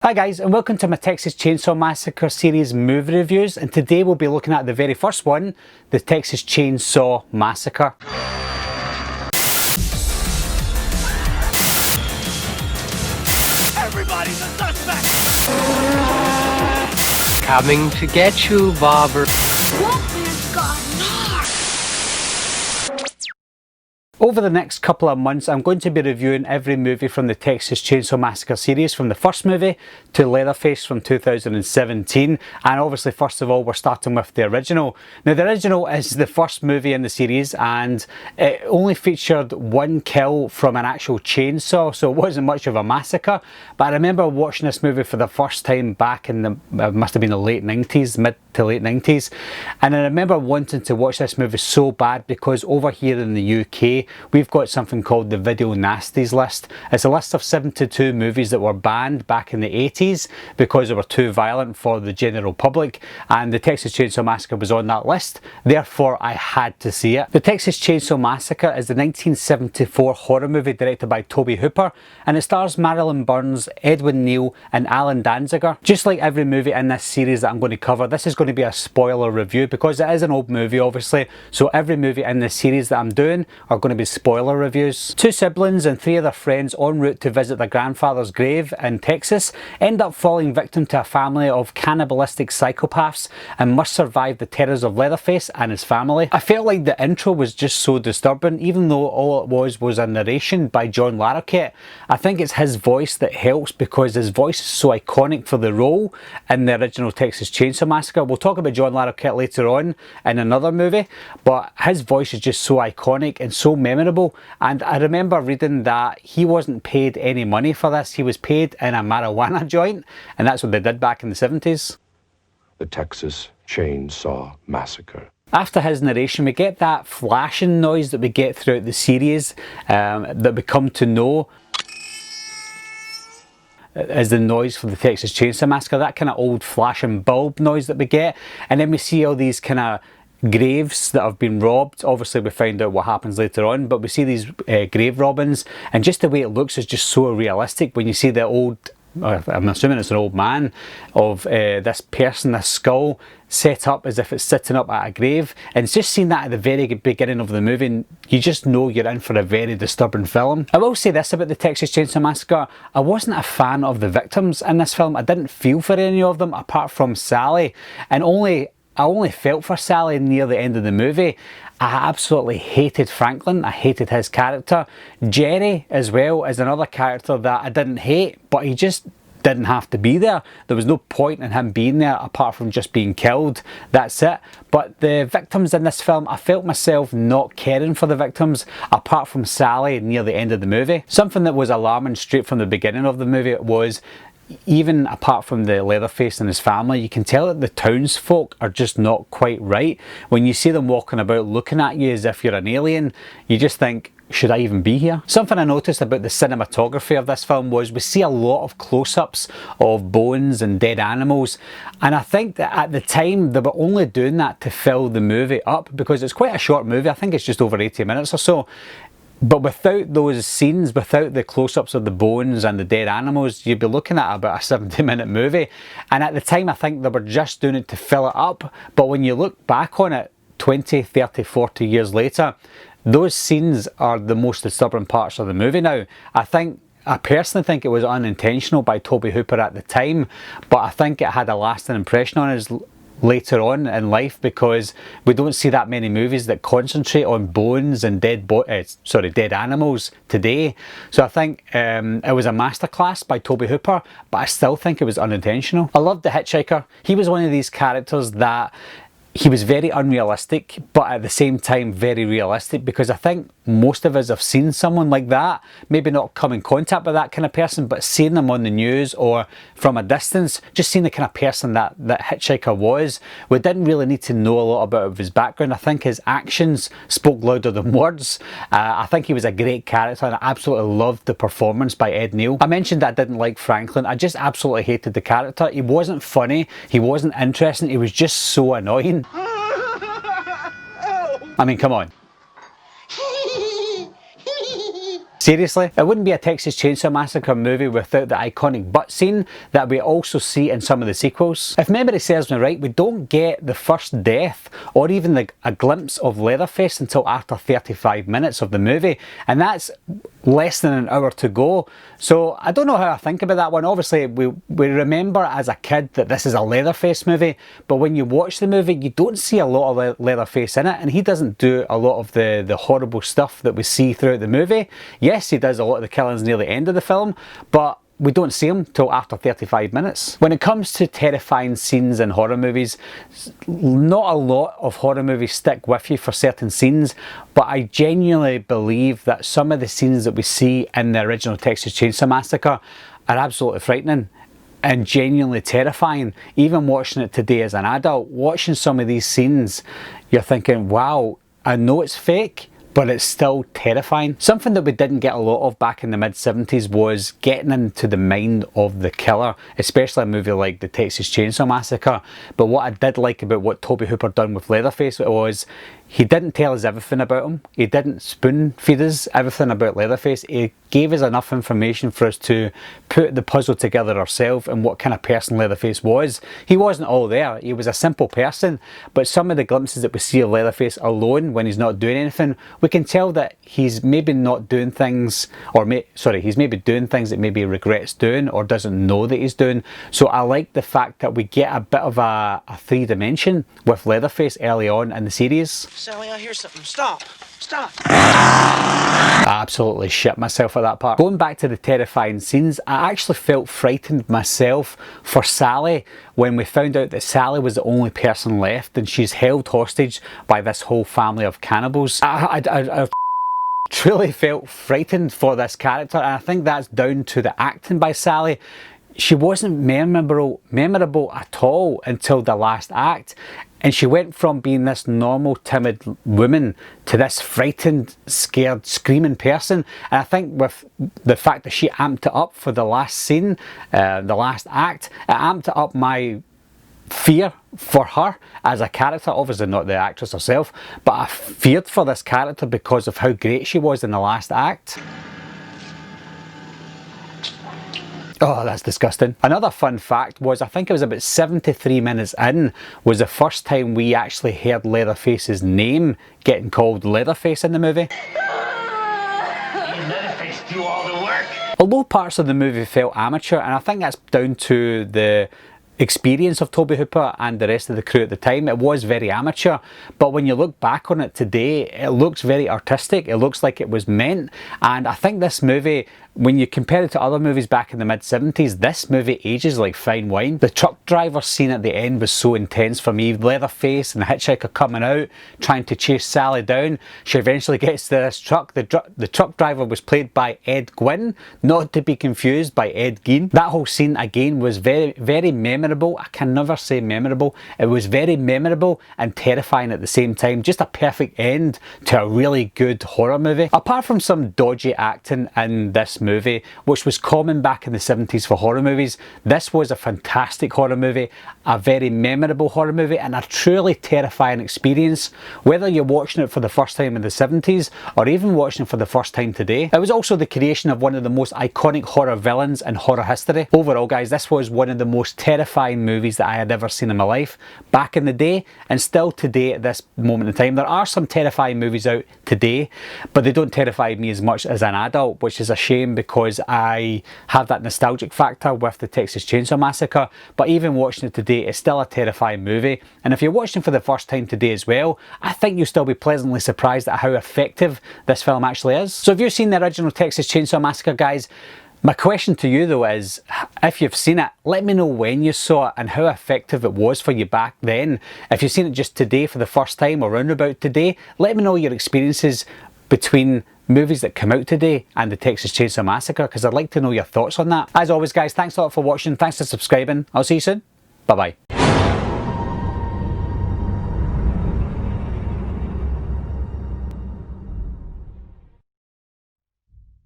Hi guys, and welcome to my Texas Chainsaw Massacre series movie reviews, and today we'll be looking at the very first one, the Texas Chainsaw Massacre. Everybody's a suspect! Coming to get you, Bobber. Wolfman's got Nards! Over the next couple of months, I'm going to be reviewing every movie from the Texas Chainsaw Massacre series, from the first movie to Leatherface from 2017. And obviously, first of all, we're starting with the original. Now, the original is the first movie in the series, and it only featured one kill from an actual chainsaw, so it wasn't much of a massacre. But I remember watching this movie for the first time back in the, it must have been the late 90s, mid to late 90s. And I remember wanting to watch this movie so bad because over here in the UK, we've got something called the Video Nasties list. It's a list of 72 movies that were banned back in the 80s because they were too violent for the general public, and the Texas Chainsaw Massacre was on that list, therefore I had to see it. The Texas Chainsaw Massacre is the 1974 horror movie directed by Tobe Hooper, and it stars Marilyn Burns, Edwin Neal and Alan Danziger. Just like every movie in this series that I'm going to cover, this is going to be a spoiler review because it is an old movie obviously, so every movie in this series that I'm doing are going to be spoiler reviews. Two siblings and three of their friends en route to visit their grandfather's grave in Texas end up falling victim to a family of cannibalistic psychopaths and must survive the terrors of Leatherface and his family. I felt like the intro was just so disturbing, even though all it was a narration by John Larroquette. I think it's his voice that helps because his voice is so iconic for the role in the original Texas Chainsaw Massacre. We'll talk about John Larroquette later on in another movie, but his voice is just so iconic and so memorable. And I remember reading that he wasn't paid any money for this. He was paid in a marijuana joint, and that's what they did back in the 70s. The Texas Chainsaw Massacre. After his narration, we get that flashing noise that we get throughout the series that we come to know is the noise for the Texas Chainsaw Massacre, that kind of old flashing bulb noise that we get. And then we see all these kind of graves that have been robbed. Obviously we find out what happens later on, but we see these grave robbings, and just the way it looks is just so realistic. When you see the old, I'm assuming it's an old man, of this person, this skull set up as if it's sitting up at a grave, and it's just seeing that at the very beginning of the movie, you just know you're in for a very disturbing film. I will say this about the Texas Chainsaw Massacre: I wasn't a fan of the victims in this film. I didn't feel for any of them apart from Sally, and I only felt for Sally near the end of the movie. I absolutely hated Franklin. I hated his character. Jerry as well is another character that I didn't hate, but he just didn't have to be there. There was no point in him being there apart from just being killed. That's it. But the victims in this film, I felt myself not caring for the victims apart from Sally near the end of the movie. Something that was alarming straight from the beginning of the movie was, even apart from the Leatherface and his family, you can tell that the townsfolk are just not quite right. When you see them walking about looking at you as if you're an alien, you just think, should I even be here? Something I noticed about the cinematography of this film was we see a lot of close-ups of bones and dead animals, and I think that at the time they were only doing that to fill the movie up because it's quite a short movie. I think it's just over 80 minutes or so. But without those scenes, without the close-ups of the bones and the dead animals, you'd be looking at about a 70-minute movie. And at the time, I think they were just doing it to fill it up. But when you look back on it 20, 30, 40 years later, those scenes are the most disturbing parts of the movie now. I personally think it was unintentional by Tobe Hooper at the time, but I think it had a lasting impression on us later on in life because we don't see that many movies that concentrate on bones and dead animals today. So I think it was a masterclass by Tobe Hooper, but I still think it was unintentional. I loved the hitchhiker. He was one of these characters that he was very unrealistic, but at the same time very realistic, because I think most of us have seen someone like that, maybe not come in contact with that kind of person, but seeing them on the news or from a distance, just seeing the kind of person that hitchhiker was. We didn't really need to know a lot about his background. I think his actions spoke louder than words. I think he was a great character, and I absolutely loved the performance by Ed Neal. I mentioned that I didn't like Franklin. I just absolutely hated the character. He wasn't funny, he wasn't interesting, he was just so annoying. I mean, come on. Seriously, it wouldn't be a Texas Chainsaw Massacre movie without the iconic butt scene that we also see in some of the sequels. If memory serves me right, we don't get the first death or even a glimpse of Leatherface until after 35 minutes of the movie, and that's less than an hour to go. So I don't know how I think about that one. Obviously we remember as a kid that this is a Leatherface movie, but when you watch the movie you don't see a lot of Leatherface in it, and he doesn't do a lot of the horrible stuff that we see throughout the movie. Yes, he does a lot of the killings near the end of the film, but we don't see him till after 35 minutes. When it comes to terrifying scenes in horror movies, not a lot of horror movies stick with you for certain scenes, but I genuinely believe that some of the scenes that we see in the original Texas Chainsaw Massacre are absolutely frightening and genuinely terrifying. Even watching it today as an adult, watching some of these scenes, you're thinking, wow, I know it's fake, but it's still terrifying. Something that we didn't get a lot of back in the mid-70s was getting into the mind of the killer, especially a movie like the Texas Chainsaw Massacre. But what I did like about what Tobe Hooper done with Leatherface was he didn't tell us everything about him. He didn't spoon feed us everything about Leatherface. He gave us enough information for us to put the puzzle together ourselves and what kind of person Leatherface was. He wasn't all there. He was a simple person, but some of the glimpses that we see of Leatherface alone when he's not doing anything, we can tell that he's maybe not doing things, or he's maybe doing things that maybe he regrets doing or doesn't know that he's doing. So I like the fact that we get a bit of a three-dimension with Leatherface early on in the series. Sally, I hear something. Stop. Stop. I absolutely shit myself at that part. Going back to the terrifying scenes, I actually felt frightened myself for Sally when we found out that Sally was the only person left and she's held hostage by this whole family of cannibals. I truly felt frightened for this character, and I think that's down to the acting by Sally. She wasn't memorable at all until the last act, and she went from being this normal, timid woman to this frightened, scared, screaming person. And I think with the fact that she amped it up for the last scene, the last act, it amped up my fear for her as a character. Obviously not the actress herself, but I feared for this character because of how great she was in the last act. Oh, that's disgusting. Another fun fact was, I think it was about 73 minutes in, was the first time we actually heard Leatherface's name getting called Leatherface in the movie. Leatherface do all the work. Although parts of the movie felt amateur, and I think that's down to the experience of Tobe Hooper and the rest of the crew at the time, it was very amateur, but when you look back on it today, it looks very artistic. It looks like it was meant, and I think this movie, when you compare it to other movies back in the mid-70s, this movie ages like fine wine. The truck driver scene at the end was so intense for me. Leatherface and the hitchhiker coming out, trying to chase Sally down. She eventually gets to this truck. The truck driver was played by Ed Gwynn, not to be confused by Ed Gein. That whole scene again was very, very memorable. I can never say memorable. It was very memorable and terrifying at the same time. Just a perfect end to a really good horror movie. Apart from some dodgy acting in this movie, which was common back in the 70s for horror movies, this was a fantastic horror movie, a very memorable horror movie, and a truly terrifying experience, whether you're watching it for the first time in the 70s or even watching it for the first time today. It was also the creation of one of the most iconic horror villains in horror history. Overall, guys, this was one of the most terrifying movies that I had ever seen in my life back in the day, and still today at this moment in time. There are some terrifying movies out today, but they don't terrify me as much as an adult, which is a shame because I have that nostalgic factor with the Texas Chainsaw Massacre. But even watching it today, it's still a terrifying movie, and if you're watching for the first time today as well, I think you'll still be pleasantly surprised at how effective this film actually is. So if you've seen the original Texas Chainsaw Massacre, guys, my question to you though is, if you've seen it, let me know when you saw it and how effective it was for you back then. If you've seen it just today for the first time or round about today, let me know your experiences between movies that come out today and the Texas Chainsaw Massacre, because I'd like to know your thoughts on that. As always, guys, thanks a lot for watching, thanks for subscribing. I'll see you soon. Bye bye.